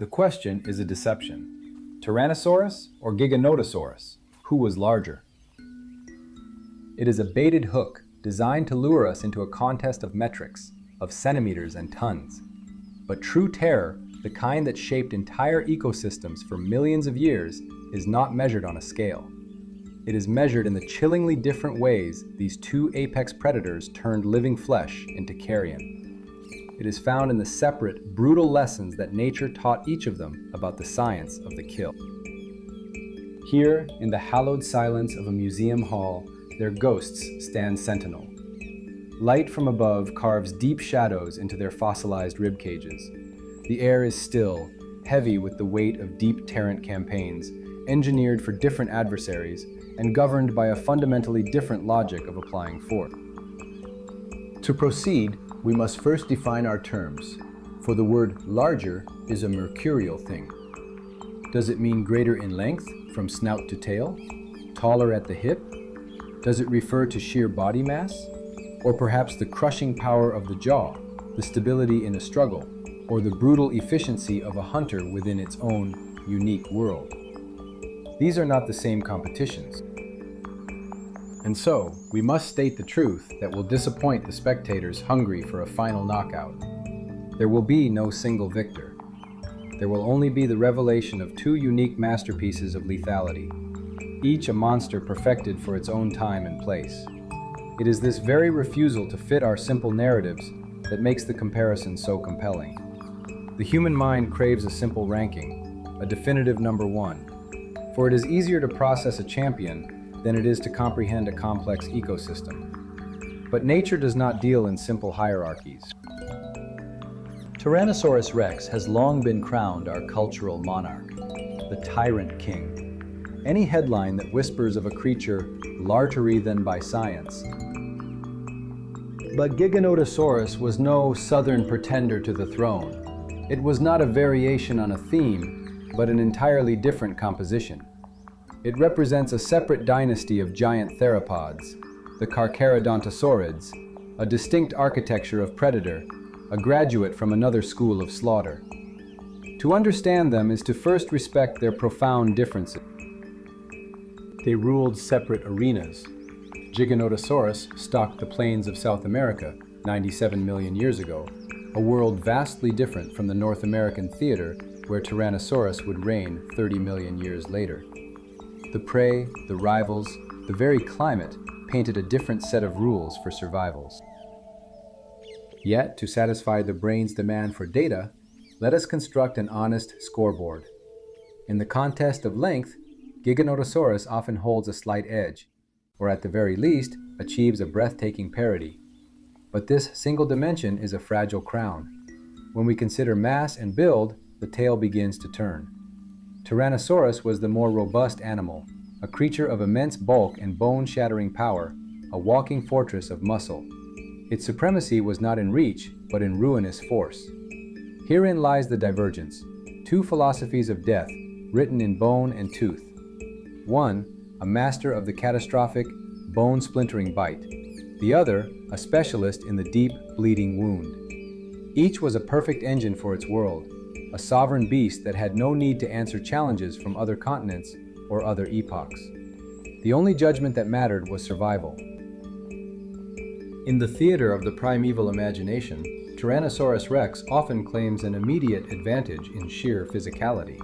The question is a deception. Tyrannosaurus or Giganotosaurus? Who was larger? It is a baited hook designed to lure us into a contest of metrics, of centimeters and tons. But true terror, the kind that shaped entire ecosystems for millions of years, is not measured on a scale. It is measured in the chillingly different ways these two apex predators turned living flesh into carrion. It is found in the separate, brutal lessons that nature taught each of them about the science of the kill. Here, in the hallowed silence of a museum hall, their ghosts stand sentinel. Light from above carves deep shadows into their fossilized rib cages. The air is still, heavy with the weight of deep Tarrant campaigns, engineered for different adversaries, and governed by a fundamentally different logic of applying force. To proceed, we must first define our terms, for the word larger is a mercurial thing. Does it mean greater in length, from snout to tail? Taller at the hip? Does it refer to sheer body mass? Or perhaps the crushing power of the jaw, the stability in a struggle, or the brutal efficiency of a hunter within its own unique world? These are not the same competitions. And so, we must state the truth that will disappoint the spectators hungry for a final knockout. There will be no single victor. There will only be the revelation of two unique masterpieces of lethality, each a monster perfected for its own time and place. It is this very refusal to fit our simple narratives that makes the comparison so compelling. The human mind craves a simple ranking, a definitive number one, for it is easier to process a champion than it is to comprehend a complex ecosystem. But nature does not deal in simple hierarchies. Tyrannosaurus rex has long been crowned our cultural monarch, the tyrant king. Any headline that whispers of a creature larger than by science. But Giganotosaurus was no southern pretender to the throne. It was not a variation on a theme, but an entirely different composition. It represents a separate dynasty of giant theropods, the carcharodontosaurids, a distinct architecture of predator, a graduate from another school of slaughter. To understand them is to first respect their profound differences. They ruled separate arenas. Giganotosaurus stalked the plains of South America 97 million years ago, a world vastly different from the North American theater where Tyrannosaurus would reign 30 million years later. The prey, the rivals, the very climate painted a different set of rules for survivals. Yet, to satisfy the brain's demand for data, let us construct an honest scoreboard. In the contest of length, Giganotosaurus often holds a slight edge, or at the very least, achieves a breathtaking parity. But this single dimension is a fragile crown. When we consider mass and build, the tale begins to turn. Tyrannosaurus was the more robust animal, a creature of immense bulk and bone-shattering power, a walking fortress of muscle. Its supremacy was not in reach, but in ruinous force. Herein lies the divergence, two philosophies of death, written in bone and tooth. One, a master of the catastrophic, bone-splintering bite. The other, a specialist in the deep, bleeding wound. Each was a perfect engine for its world, a sovereign beast that had no need to answer challenges from other continents or other epochs. The only judgment that mattered was survival. In the theater of the primeval imagination, Tyrannosaurus rex often claims an immediate advantage in sheer physicality.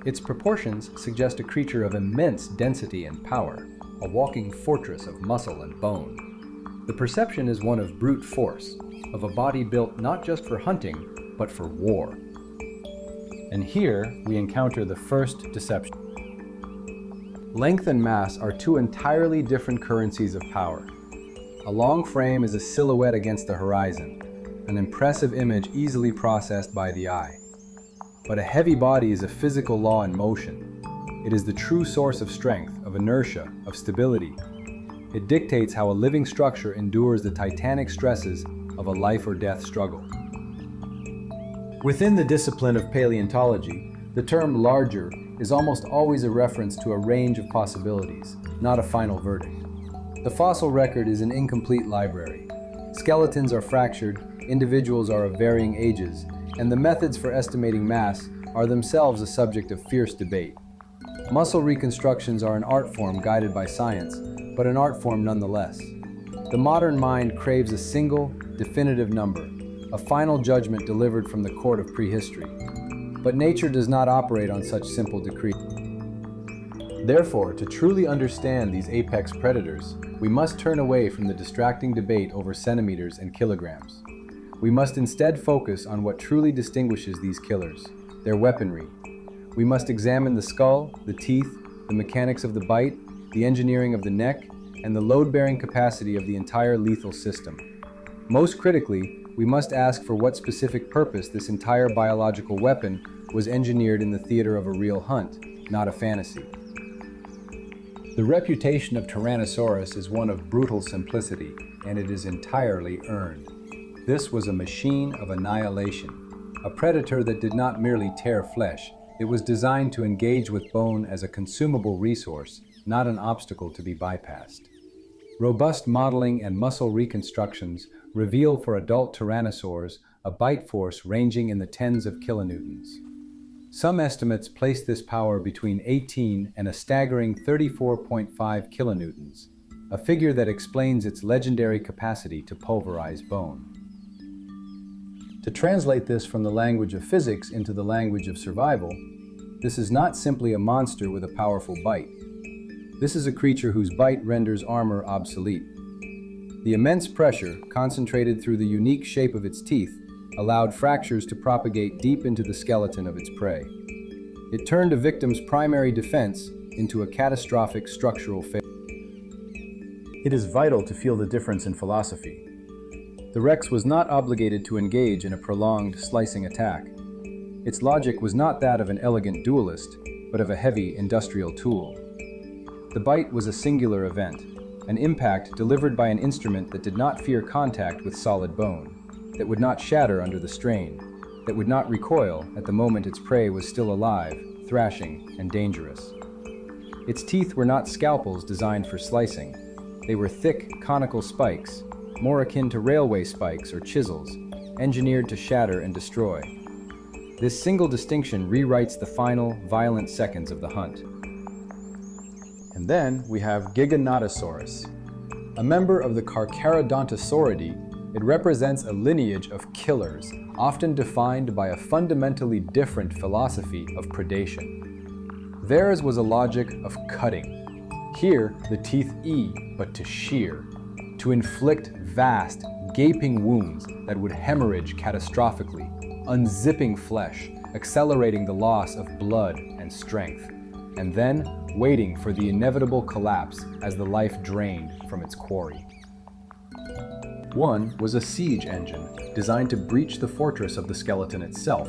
Its proportions suggest a creature of immense density and power, a walking fortress of muscle and bone. The perception is one of brute force, of a body built not just for hunting, but for war. And here we encounter the first deception. Length and mass are two entirely different currencies of power. A long frame is a silhouette against the horizon, an impressive image easily processed by the eye. But a heavy body is a physical law in motion. It is the true source of strength, of inertia, of stability. It dictates how a living structure endures the titanic stresses of a life or death struggle. Within the discipline of paleontology, the term larger is almost always a reference to a range of possibilities, not a final verdict. The fossil record is an incomplete library. Skeletons are fractured, individuals are of varying ages, and the methods for estimating mass are themselves a subject of fierce debate. Muscle reconstructions are an art form guided by science, but an art form nonetheless. The modern mind craves a single, definitive number, a final judgment delivered from the court of prehistory. But nature does not operate on such simple decrees. Therefore, to truly understand these apex predators, we must turn away from the distracting debate over centimeters and kilograms. We must instead focus on what truly distinguishes these killers, their weaponry. We must examine the skull, the teeth, the mechanics of the bite, the engineering of the neck, and the load-bearing capacity of the entire lethal system. Most critically, we must ask for what specific purpose this entire biological weapon was engineered in the theater of a real hunt, not a fantasy. The reputation of Tyrannosaurus is one of brutal simplicity, and it is entirely earned. This was a machine of annihilation, a predator that did not merely tear flesh. It was designed to engage with bone as a consumable resource, not an obstacle to be bypassed. Robust modeling and muscle reconstructions reveal for adult tyrannosaurs a bite force ranging in the tens of kilonewtons. Some estimates place this power between 18 and a staggering 34.5 kilonewtons, a figure that explains its legendary capacity to pulverize bone. To translate this from the language of physics into the language of survival, this is not simply a monster with a powerful bite. This is a creature whose bite renders armor obsolete. The immense pressure, concentrated through the unique shape of its teeth, allowed fractures to propagate deep into the skeleton of its prey. It turned a victim's primary defense into a catastrophic structural failure. It is vital to feel the difference in philosophy. The Rex was not obligated to engage in a prolonged slicing attack. Its logic was not that of an elegant duelist, but of a heavy industrial tool. The bite was a singular event, an impact delivered by an instrument that did not fear contact with solid bone, that would not shatter under the strain, that would not recoil at the moment its prey was still alive, thrashing, and dangerous. Its teeth were not scalpels designed for slicing. They were thick, conical spikes, more akin to railway spikes or chisels, engineered to shatter and destroy. This single distinction rewrites the final, violent seconds of the hunt. And then we have Giganotosaurus. A member of the Carcharodontosauridae, it represents a lineage of killers, often defined by a fundamentally different philosophy of predation. Theirs was a logic of cutting. Here, the teeth but to shear, to inflict vast, gaping wounds that would hemorrhage catastrophically, unzipping flesh, accelerating the loss of blood and strength, and then waiting for the inevitable collapse as the life drained from its quarry. One was a siege engine, designed to breach the fortress of the skeleton itself.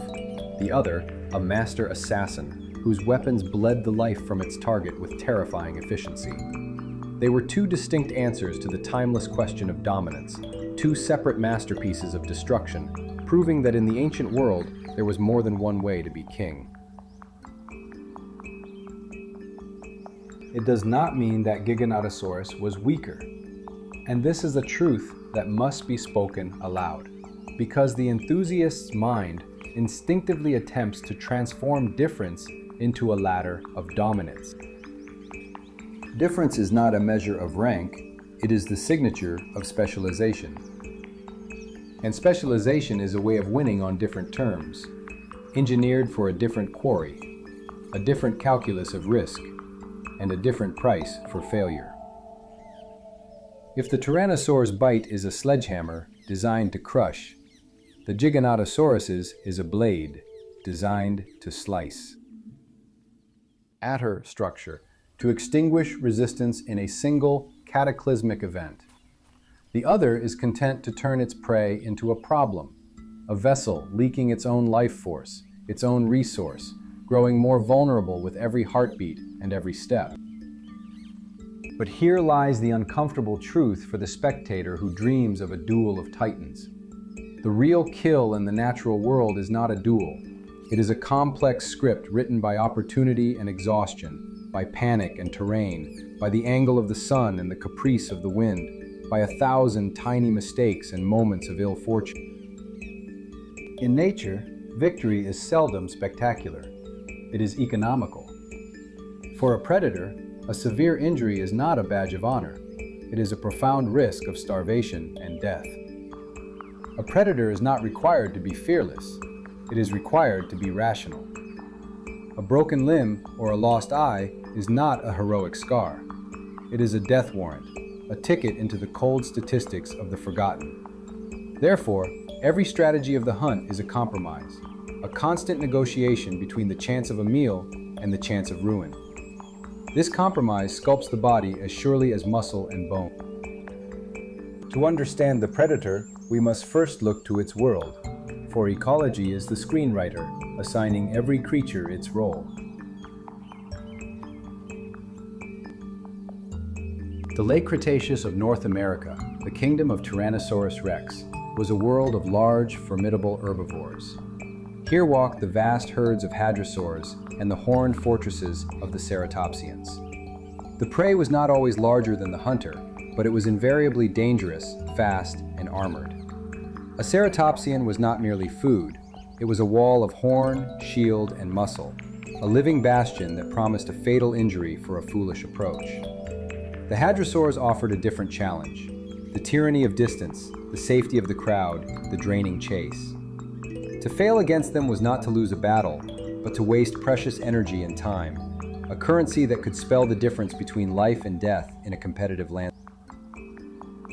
The other, a master assassin, whose weapons bled the life from its target with terrifying efficiency. They were two distinct answers to the timeless question of dominance, two separate masterpieces of destruction, proving that in the ancient world, there was more than one way to be king. It does not mean that Giganotosaurus was weaker. And this is a truth that must be spoken aloud, because the enthusiast's mind instinctively attempts to transform difference into a ladder of dominance. Difference is not a measure of rank, it is the signature of specialization. And specialization is a way of winning on different terms, engineered for a different quarry, a different calculus of risk, and a different price for failure. If the Tyrannosaur's bite is a sledgehammer designed to crush, the Giganotosaurus's is a blade designed to slice. Atter structure, to extinguish resistance in a single cataclysmic event. The other is content to turn its prey into a problem, a vessel leaking its own life force, its own resource, growing more vulnerable with every heartbeat and every step. But here lies the uncomfortable truth for the spectator who dreams of a duel of titans. The real kill in the natural world is not a duel. It is a complex script written by opportunity and exhaustion, by panic and terrain, by the angle of the sun and the caprice of the wind, by 1,000 tiny mistakes and moments of ill fortune. In nature, Victory is seldom spectacular. It is economical. For a predator, a severe injury is not a badge of honor. It is a profound risk of starvation and death. A predator is not required to be fearless. It is required to be rational. A broken limb or a lost eye is not a heroic scar. It is a death warrant, a ticket into the cold statistics of the forgotten. Therefore, every strategy of the hunt is a compromise, a constant negotiation between the chance of a meal and the chance of ruin. This compromise sculpts the body as surely as muscle and bone. To understand the predator, we must first look to its world, for ecology is the screenwriter, assigning every creature its role. The late Cretaceous of North America, the kingdom of Tyrannosaurus rex, was a world of large, formidable herbivores. Here walked the vast herds of hadrosaurs and the horned fortresses of the ceratopsians. The prey was not always larger than the hunter, but it was invariably dangerous, fast, and armored. A ceratopsian was not merely food, it was a wall of horn, shield, and muscle, a living bastion that promised a fatal injury for a foolish approach. The hadrosaurs offered a different challenge: the tyranny of distance, the safety of the crowd, the draining chase. To fail against them was not to lose a battle, but to waste precious energy and time, a currency that could spell the difference between life and death in a competitive landscape.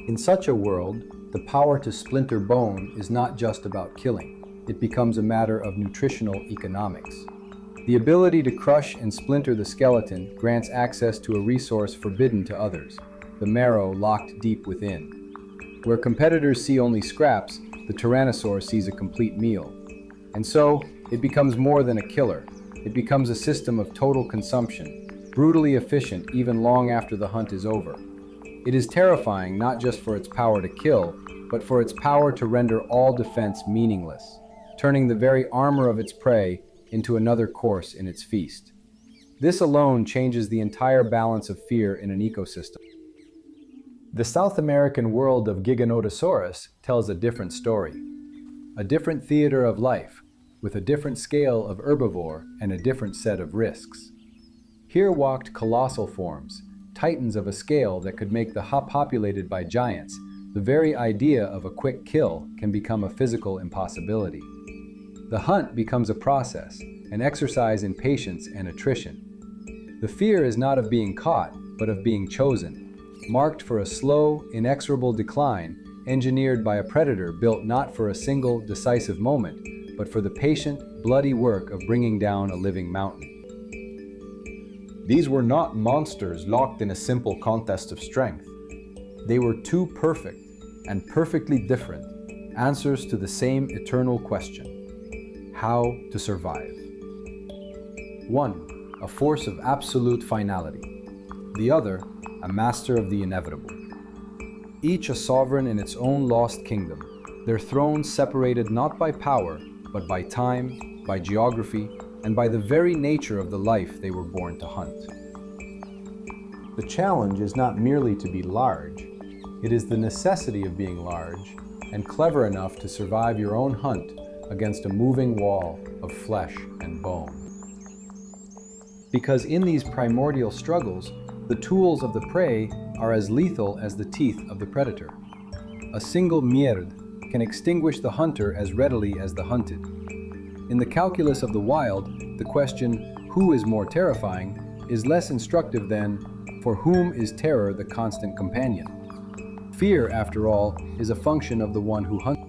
In such a world, the power to splinter bone is not just about killing. It becomes a matter of nutritional economics. The ability to crush and splinter the skeleton grants access to a resource forbidden to others, the marrow locked deep within. Where competitors see only scraps, the tyrannosaur sees a complete meal. And so, it becomes more than a killer. It becomes a system of total consumption, brutally efficient even long after the hunt is over. It is terrifying not just for its power to kill, but for its power to render all defense meaningless, turning the very armor of its prey into another course in its feast. This alone changes the entire balance of fear in an ecosystem. The South American world of Giganotosaurus tells a different story, a different theater of life, with a different scale of herbivore and a different set of risks. Here walked colossal forms, titans of a scale that could make the hub populated by giants. The very idea of a quick kill can become a physical impossibility. The hunt becomes a process, an exercise in patience and attrition. The fear is not of being caught, but of being chosen, marked for a slow, inexorable decline, engineered by a predator built not for a single, decisive moment, but for the patient, bloody work of bringing down a living mountain. These were not monsters locked in a simple contest of strength. They were two perfect and perfectly different answers to the same eternal question: how to survive. One, a force of absolute finality. The other, a master of the inevitable. Each a sovereign in its own lost kingdom, their thrones separated not by power, but by time, by geography, and by the very nature of the life they were born to hunt. The challenge is not merely to be large, it is the necessity of being large and clever enough to survive your own hunt against a moving wall of flesh and bone. Because in these primordial struggles, the tools of the prey are as lethal as the teeth of the predator. A single mierda can extinguish the hunter as readily as the hunted. In the calculus of the wild, the question, who is more terrifying, is less instructive than, for whom is terror the constant companion? Fear, after all, is a function of the one who hunts.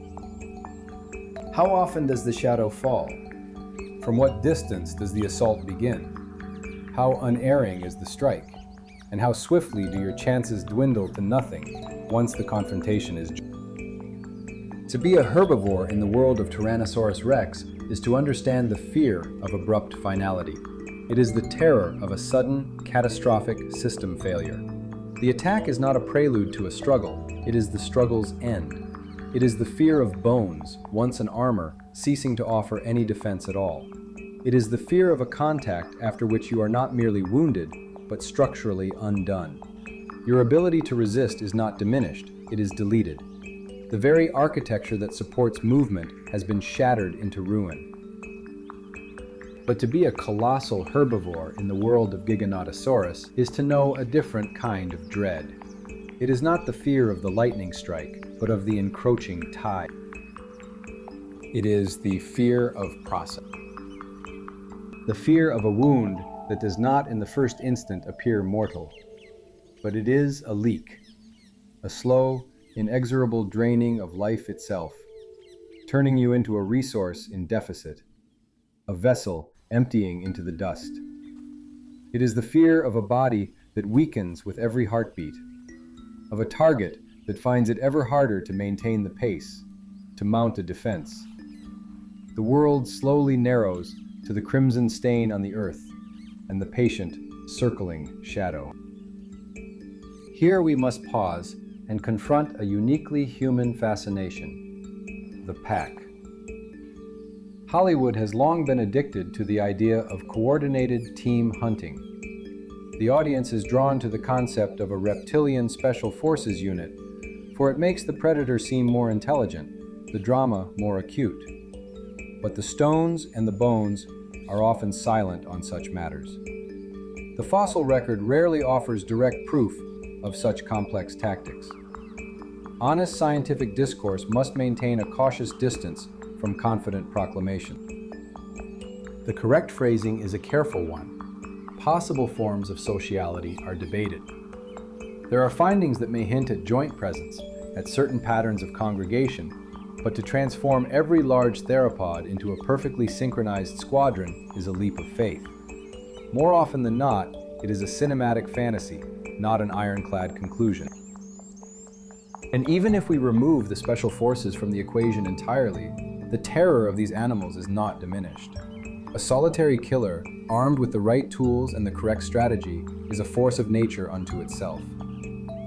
How often does the shadow fall? From what distance does the assault begin? How unerring is the strike? And how swiftly do your chances dwindle to nothing once the confrontation is... To be a herbivore in the world of Tyrannosaurus rex is to understand the fear of abrupt finality. It is the terror of a sudden, catastrophic system failure. The attack is not a prelude to a struggle, it is the struggle's end. It is the fear of bones, once an armor, ceasing to offer any defense at all. It is the fear of a contact after which you are not merely wounded, but structurally undone. Your ability to resist is not diminished, it is deleted. The very architecture that supports movement has been shattered into ruin. But to be a colossal herbivore in the world of Giganotosaurus is to know a different kind of dread. It is not the fear of the lightning strike, but of the encroaching tide. It is the fear of process. The fear of a wound that does not in the first instant appear mortal, but it is a leak, a slow, inexorable draining of life itself, turning you into a resource in deficit, a vessel emptying into the dust. It is the fear of a body that weakens with every heartbeat, of a target that finds it ever harder to maintain the pace, to mount a defense. The world slowly narrows to the crimson stain on the earth and the patient, circling shadow. Here we must pause and confront a uniquely human fascination: the pack. Hollywood has long been addicted to the idea of coordinated team hunting. The audience is drawn to the concept of a reptilian special forces unit, for it makes the predator seem more intelligent, the drama more acute. But the stones and the bones are often silent on such matters. The fossil record rarely offers direct proof of such complex tactics. Honest scientific discourse must maintain a cautious distance from confident proclamation. The correct phrasing is a careful one. Possible forms of sociality are debated. There are findings that may hint at joint presence, at certain patterns of congregation, but to transform every large theropod into a perfectly synchronized squadron is a leap of faith. More often than not, it is a cinematic fantasy, not an ironclad conclusion. And even if we remove the special forces from the equation entirely, the terror of these animals is not diminished. A solitary killer, armed with the right tools and the correct strategy, is a force of nature unto itself.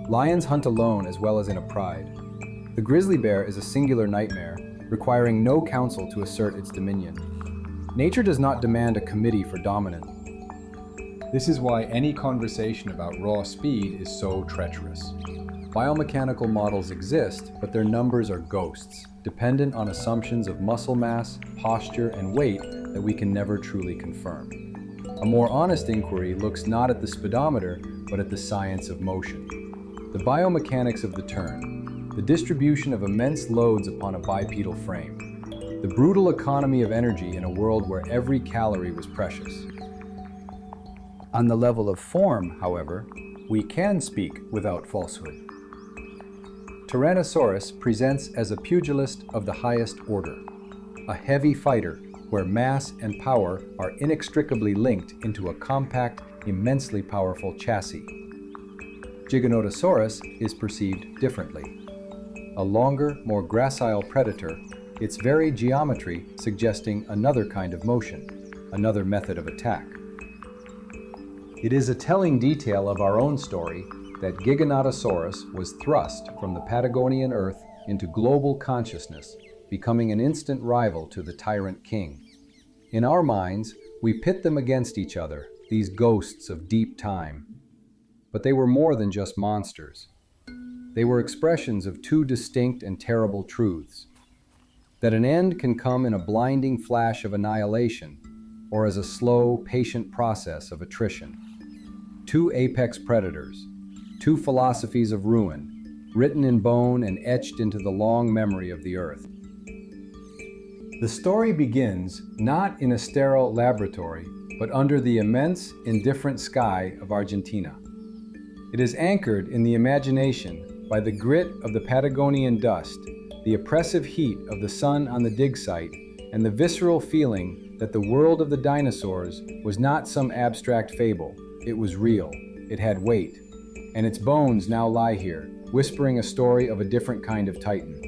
Lions hunt alone as well as in a pride. The grizzly bear is a singular nightmare, requiring no counsel to assert its dominion. Nature does not demand a committee for dominance. This is why any conversation about raw speed is so treacherous. Biomechanical models exist, but their numbers are ghosts, dependent on assumptions of muscle mass, posture, and weight that we can never truly confirm. A more honest inquiry looks not at the speedometer, but at the science of motion. The biomechanics of the turn, the distribution of immense loads upon a bipedal frame, the brutal economy of energy in a world where every calorie was precious. On the level of form, however, we can speak without falsehood. Tyrannosaurus presents as a pugilist of the highest order, a heavy fighter where mass and power are inextricably linked into a compact, immensely powerful chassis. Giganotosaurus is perceived differently. A longer, more gracile predator, its very geometry suggesting another kind of motion, another method of attack. It is a telling detail of our own story that Giganotosaurus was thrust from the Patagonian earth into global consciousness, becoming an instant rival to the tyrant king. In our minds, we pit them against each other, these ghosts of deep time. But they were more than just monsters. They were expressions of two distinct and terrible truths: that an end can come in a blinding flash of annihilation, or as a slow, patient process of attrition. Two apex predators, two philosophies of ruin, written in bone and etched into the long memory of the earth. The story begins not in a sterile laboratory, but under the immense, indifferent sky of Argentina. It is anchored in the imagination by the grit of the Patagonian dust, the oppressive heat of the sun on the dig site, and the visceral feeling that the world of the dinosaurs was not some abstract fable. It was real, it had weight, and its bones now lie here, whispering a story of a different kind of titan.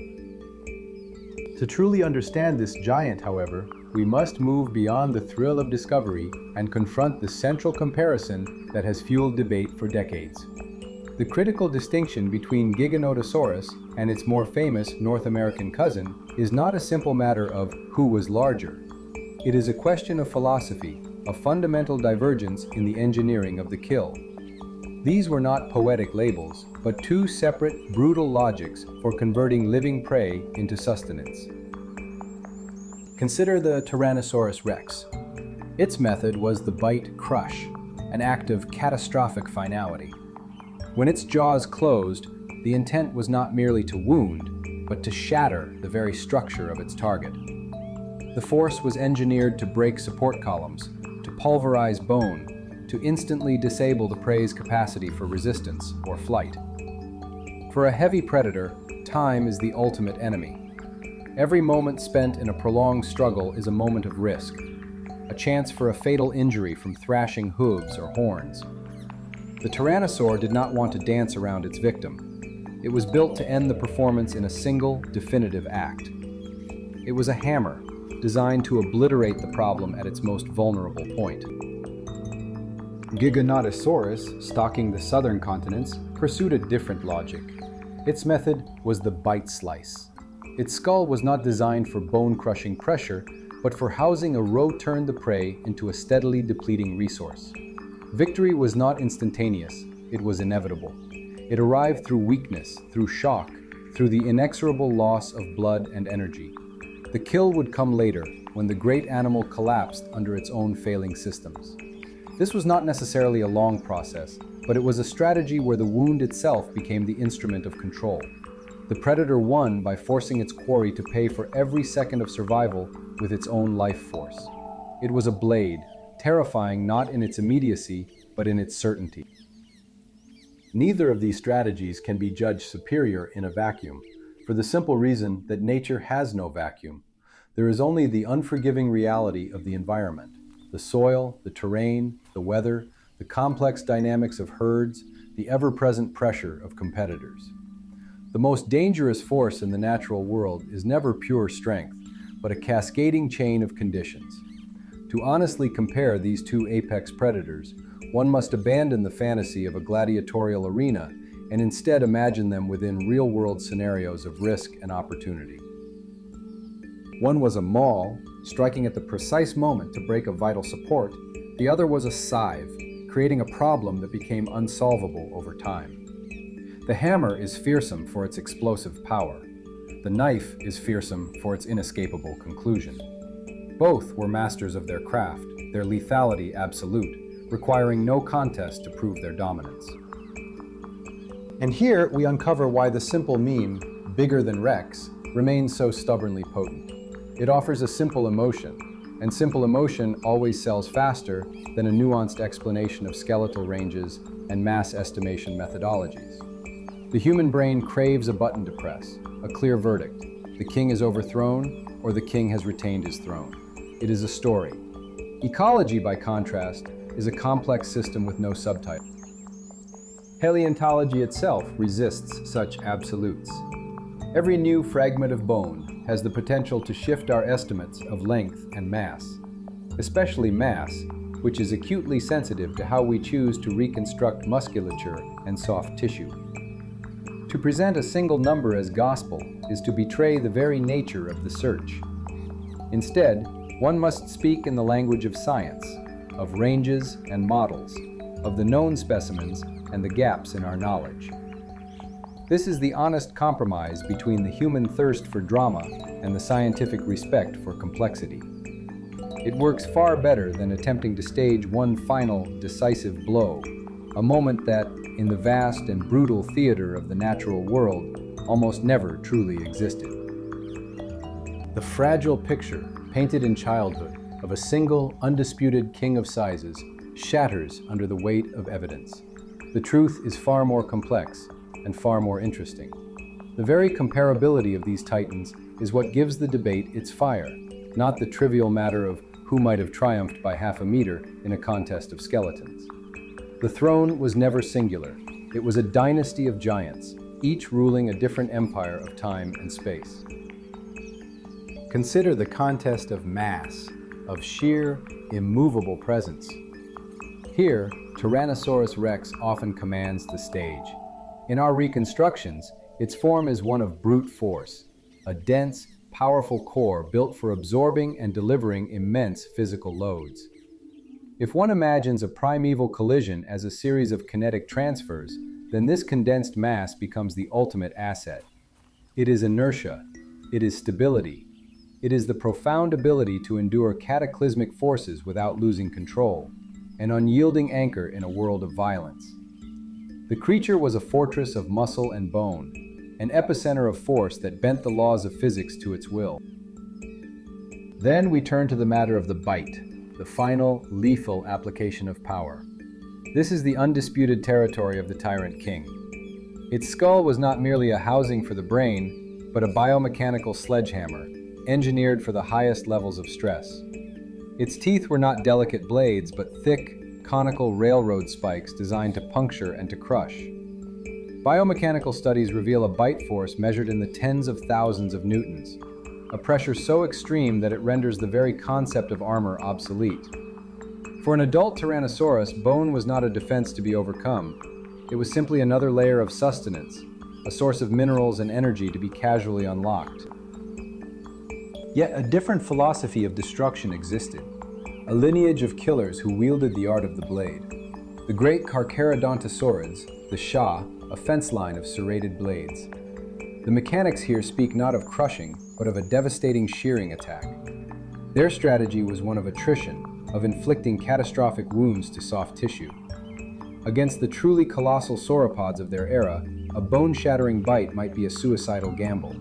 To truly understand this giant, however, we must move beyond the thrill of discovery and confront the central comparison that has fueled debate for decades. The critical distinction between Giganotosaurus and its more famous North American cousin is not a simple matter of who was larger. It is a question of philosophy, a fundamental divergence in the engineering of the kill. These were not poetic labels, but two separate, brutal logics for converting living prey into sustenance. Consider the Tyrannosaurus rex. Its method was the bite crush, an act of catastrophic finality. When its jaws closed, the intent was not merely to wound, but to shatter the very structure of its target. The force was engineered to break support columns, to pulverize bone, to instantly disable the prey's capacity for resistance or flight. For a heavy predator, time is the ultimate enemy. Every moment spent in a prolonged struggle is a moment of risk, a chance for a fatal injury from thrashing hooves or horns. The tyrannosaur did not want to dance around its victim. It was built to end the performance in a single, definitive act. It was a hammer, designed to obliterate the problem at its most vulnerable point. Giganotosaurus, stalking the southern continents, pursued a different logic. Its method was the bite slice. Its skull was not designed for bone-crushing pressure, but for housing a row-turned prey into a steadily depleting resource. Victory was not instantaneous, it was inevitable. It arrived through weakness, through shock, through the inexorable loss of blood and energy. The kill would come later, when the great animal collapsed under its own failing systems. This was not necessarily a long process, but it was a strategy where the wound itself became the instrument of control. The predator won by forcing its quarry to pay for every second of survival with its own life force. It was a blade, terrifying not in its immediacy, but in its certainty. Neither of these strategies can be judged superior in a vacuum, for the simple reason that nature has no vacuum. There is only the unforgiving reality of the environment, the soil, the terrain, the weather, the complex dynamics of herds, the ever-present pressure of competitors. The most dangerous force in the natural world is never pure strength, but a cascading chain of conditions. To honestly compare these two apex predators, one must abandon the fantasy of a gladiatorial arena and instead imagine them within real-world scenarios of risk and opportunity. One was a maul, striking at the precise moment to break a vital support. The other was a scythe, creating a problem that became unsolvable over time. The hammer is fearsome for its explosive power. The knife is fearsome for its inescapable conclusion. Both were masters of their craft, their lethality absolute, requiring no contest to prove their dominance. And here we uncover why the simple meme, bigger than Rex, remains so stubbornly potent. It offers a simple emotion, and simple emotion always sells faster than a nuanced explanation of skeletal ranges and mass estimation methodologies. The human brain craves a button to press, a clear verdict. The king is overthrown, or the king has retained his throne. It is a story. Ecology, by contrast, is a complex system with no subtitle. Paleontology itself resists such absolutes. Every new fragment of bone has the potential to shift our estimates of length and mass, especially mass, which is acutely sensitive to how we choose to reconstruct musculature and soft tissue. To present a single number as gospel is to betray the very nature of the search. Instead, one must speak in the language of science, of ranges and models, of the known specimens and the gaps in our knowledge. This is the honest compromise between the human thirst for drama and the scientific respect for complexity. It works far better than attempting to stage one final, decisive blow, a moment that, in the vast and brutal theater of the natural world, almost never truly existed. The fragile picture, painted in childhood, of a single, undisputed king of sizes shatters under the weight of evidence. The truth is far more complex and far more interesting. The very comparability of these titans is what gives the debate its fire, not the trivial matter of who might have triumphed by half a meter in a contest of skeletons. The throne was never singular. It was a dynasty of giants, each ruling a different empire of time and space. Consider the contest of mass, of sheer, immovable presence. Here, Tyrannosaurusrex often commands the stage. In our reconstructions, its form is one of brute force, a dense, powerful core built for absorbing and delivering immense physical loads. If one imagines a primeval collision as a series of kinetic transfers, then this condensed mass becomes the ultimate asset. It is inertia, it is stability, It is the profound ability to endure cataclysmic forces without losing control, an unyielding anchor in a world of violence. The creature was a fortress of muscle and bone, an epicenter of force that bent the laws of physics to its will. Then we turn to the matter of the bite, the final, lethal application of power. This is the undisputed territory of the Tyrant King. Its skull was not merely a housing for the brain, but a biomechanical sledgehammer, engineered for the highest levels of stress. Its teeth were not delicate blades, but thick, conical railroad spikes designed to puncture and to crush. Biomechanical studies reveal a bite force measured in the tens of thousands of newtons, a pressure so extreme that it renders the very concept of armor obsolete. For an adult Tyrannosaurus, bone was not a defense to be overcome. It was simply another layer of sustenance, a source of minerals and energy to be casually unlocked. Yet a different philosophy of destruction existed, a lineage of killers who wielded the art of the blade. The great carcharodontosaurus, the Shah, a fence line of serrated blades. The mechanics here speak not of crushing, but of a devastating shearing attack. Their strategy was one of attrition, of inflicting catastrophic wounds to soft tissue. Against the truly colossal sauropods of their era, a bone-shattering bite might be a suicidal gamble.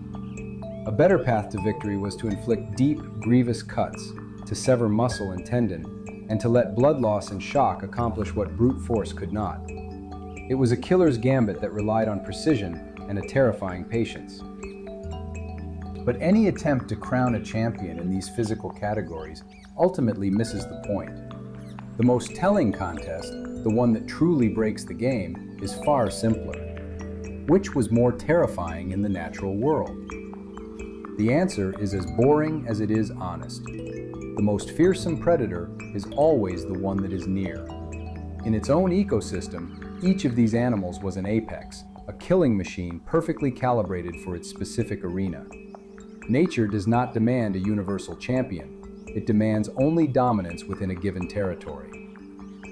A better path to victory was to inflict deep, grievous cuts, to sever muscle and tendon, and to let blood loss and shock accomplish what brute force could not. It was a killer's gambit that relied on precision and a terrifying patience. But any attempt to crown a champion in these physical categories ultimately misses the point. The most telling contest, the one that truly breaks the game, is far simpler. Which was more terrifying in the natural world? The answer is as boring as it is honest. The most fearsome predator is always the one that is near. In its own ecosystem, each of these animals was an apex, a killing machine perfectly calibrated for its specific arena. Nature does not demand a universal champion. It demands only dominance within a given territory.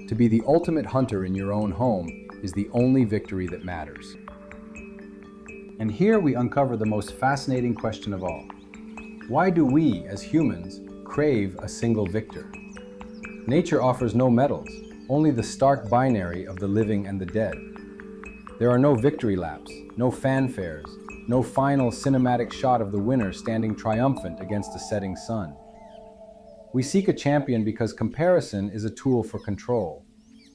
To be the ultimate hunter in your own home is the only victory that matters. And here we uncover the most fascinating question of all. Why do we, as humans, crave a single victor? Nature offers no medals, only the stark binary of the living and the dead. There are no victory laps, no fanfares, no final cinematic shot of the winner standing triumphant against a setting sun. We seek a champion because comparison is a tool for control.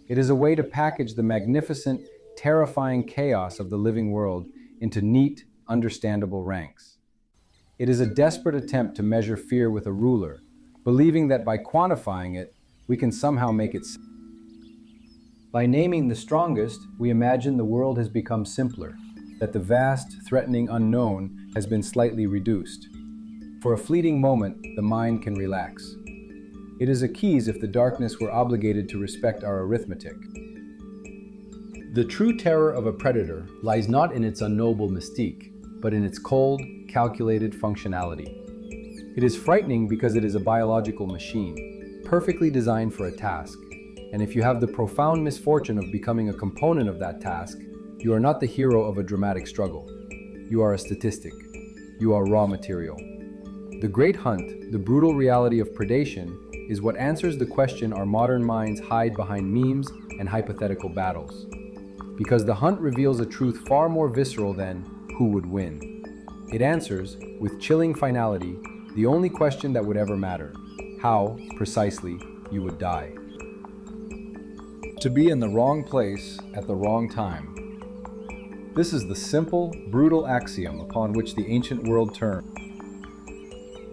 It is a way to package the magnificent, terrifying chaos of the living world into neat, understandable ranks. It is a desperate attempt to measure fear with a ruler, believing that by quantifying it, we can somehow make it. By naming the strongest, we imagine the world has become simpler, that the vast, threatening unknown has been slightly reduced. For a fleeting moment, the mind can relax. It is a keys if the darkness were obligated to respect our arithmetic. The true terror of a predator lies not in its unknowable mystique, but in its cold, calculated functionality. It is frightening because it is a biological machine, perfectly designed for a task. And if you have the profound misfortune of becoming a component of that task, you are not the hero of a dramatic struggle. You are a statistic. You are raw material. The great hunt, the brutal reality of predation, is what answers the question our modern minds hide behind memes and hypothetical battles. Because the hunt reveals a truth far more visceral than who would win. It answers, with chilling finality, the only question that would ever matter: how, precisely, you would die. To be in the wrong place at the wrong time. This is the simple, brutal axiom upon which the ancient world turned.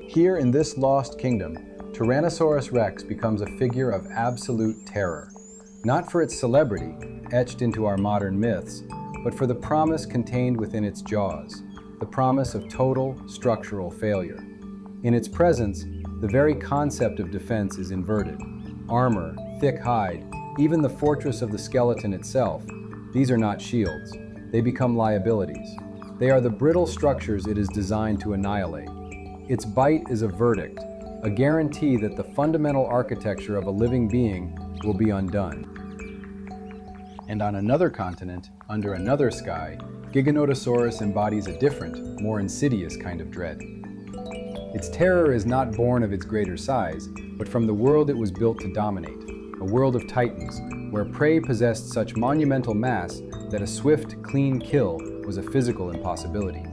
Here in this lost kingdom, Tyrannosaurusrex becomes a figure of absolute terror, not for its celebrity, etched into our modern myths, but for the promise contained within its jaws, the promise of total structural failure. In its presence, the very concept of defense is inverted. Armor, thick hide, even the fortress of the skeleton itself, these are not shields. They become liabilities. They are the brittle structures it is designed to annihilate. Its bite is a verdict, a guarantee that the fundamental architecture of a living being will be undone. And on another continent, under another sky, Giganotosaurus embodies a different, more insidious kind of dread. Its terror is not born of its greater size, but from the world it was built to dominate, a world of titans, where prey possessed such monumental mass that a swift, clean kill was a physical impossibility.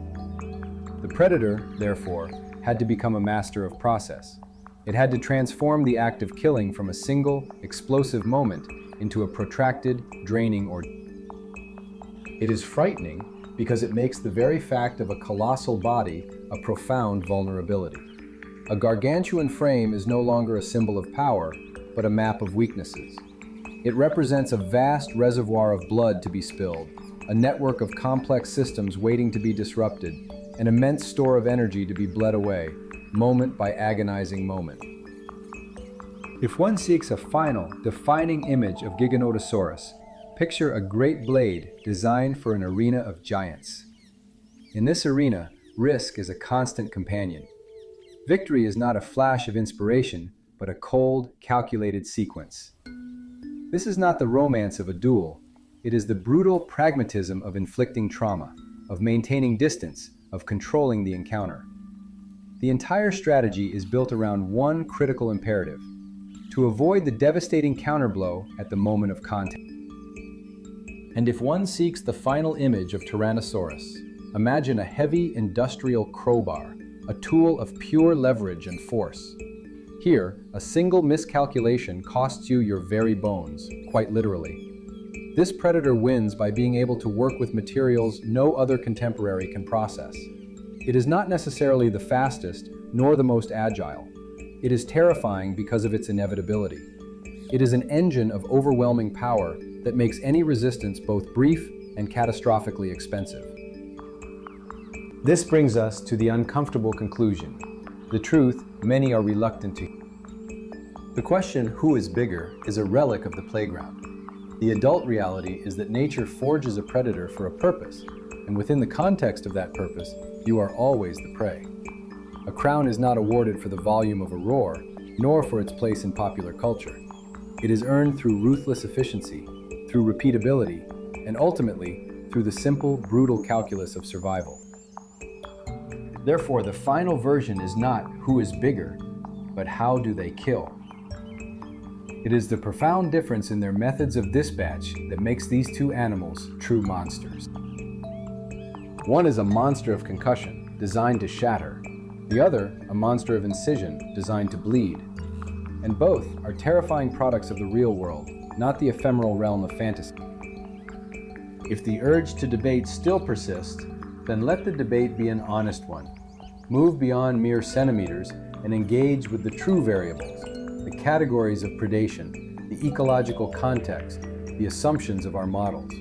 The predator, therefore, had to become a master of process. It had to transform the act of killing from a single, explosive moment into a protracted, draining ordeal. It is frightening because it makes the very fact of a colossal body a profound vulnerability. A gargantuan frame is no longer a symbol of power, but a map of weaknesses. It represents a vast reservoir of blood to be spilled, a network of complex systems waiting to be disrupted, an immense store of energy to be bled away, moment by agonizing moment. If one seeks a final, defining image of Giganotosaurus, picture a great blade designed for an arena of giants. In this arena, risk is a constant companion. Victory is not a flash of inspiration, but a cold, calculated sequence. This is not the romance of a duel. It is the brutal pragmatism of inflicting trauma, of maintaining distance, of controlling the encounter. The entire strategy is built around one critical imperative: to avoid the devastating counterblow at the moment of contact. And if one seeks the final image of Tyrannosaurus, imagine a heavy industrial crowbar, a tool of pure leverage and force. Here, a single miscalculation costs you your very bones, quite literally. This predator wins by being able to work with materials no other contemporary can process. It is not necessarily the fastest, nor the most agile. It is terrifying because of its inevitability. It is an engine of overwhelming power that makes any resistance both brief and catastrophically expensive. This brings us to the uncomfortable conclusion. The truth many are reluctant to. The question, who is bigger, is a relic of the playground. The adult reality is that nature forges a predator for a purpose, and within the context of that purpose, you are always the prey. A crown is not awarded for the volume of a roar, nor for its place in popular culture. It is earned through ruthless efficiency, through repeatability, and ultimately through the simple, brutal calculus of survival. Therefore, the final version is not who is bigger, but how do they kill. It is the profound difference in their methods of dispatch that makes these two animals true monsters. One is a monster of concussion, designed to shatter. The other, a monster of incision, designed to bleed. And both are terrifying products of the real world, not the ephemeral realm of fantasy. If the urge to debate still persists, then let the debate be an honest one. Move beyond mere centimeters and engage with the true variables, the categories of predation, the ecological context, the assumptions of our models.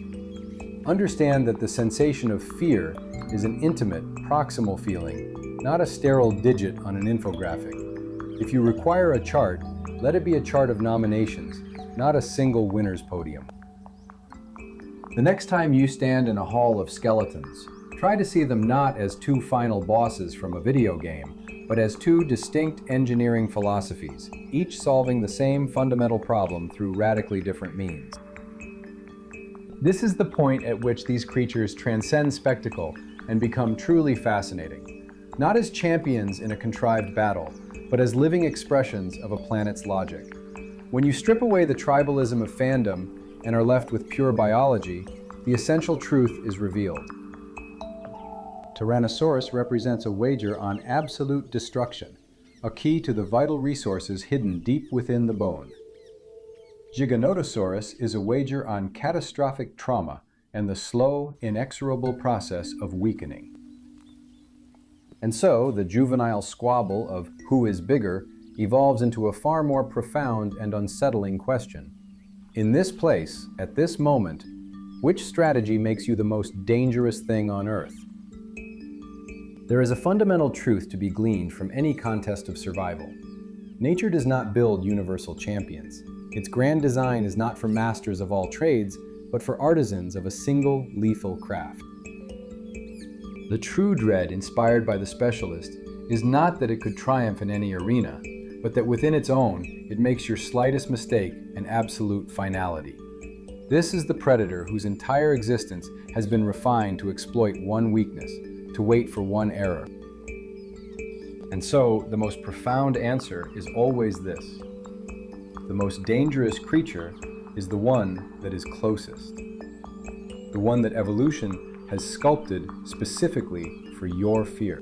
Understand that the sensation of fear is an intimate, proximal feeling, not a sterile digit on an infographic. If you require a chart, let it be a chart of nominations, not a single winner's podium. The next time you stand in a hall of skeletons, try to see them not as two final bosses from a video game, but as two distinct engineering philosophies, each solving the same fundamental problem through radically different means. This is the point at which these creatures transcend spectacle and become truly fascinating, not as champions in a contrived battle, but as living expressions of a planet's logic. When you strip away the tribalism of fandom and are left with pure biology, the essential truth is revealed. Tyrannosaurus represents a wager on absolute destruction, a key to the vital resources hidden deep within the bone. Giganotosaurus is a wager on catastrophic trauma and the slow, inexorable process of weakening. And so, the juvenile squabble of who is bigger evolves into a far more profound and unsettling question. In this place, at this moment, which strategy makes you the most dangerous thing on Earth? There is a fundamental truth to be gleaned from any contest of survival. Nature does not build universal champions. Its grand design is not for masters of all trades, but for artisans of a single lethal craft. The true dread inspired by the specialist is not that it could triumph in any arena, but that within its own, it makes your slightest mistake an absolute finality. This is the predator whose entire existence has been refined to exploit one weakness, to wait for one error. And so, the most profound answer is always this: the most dangerous creature is the one that is closest, the one that evolution has sculpted specifically for your fear.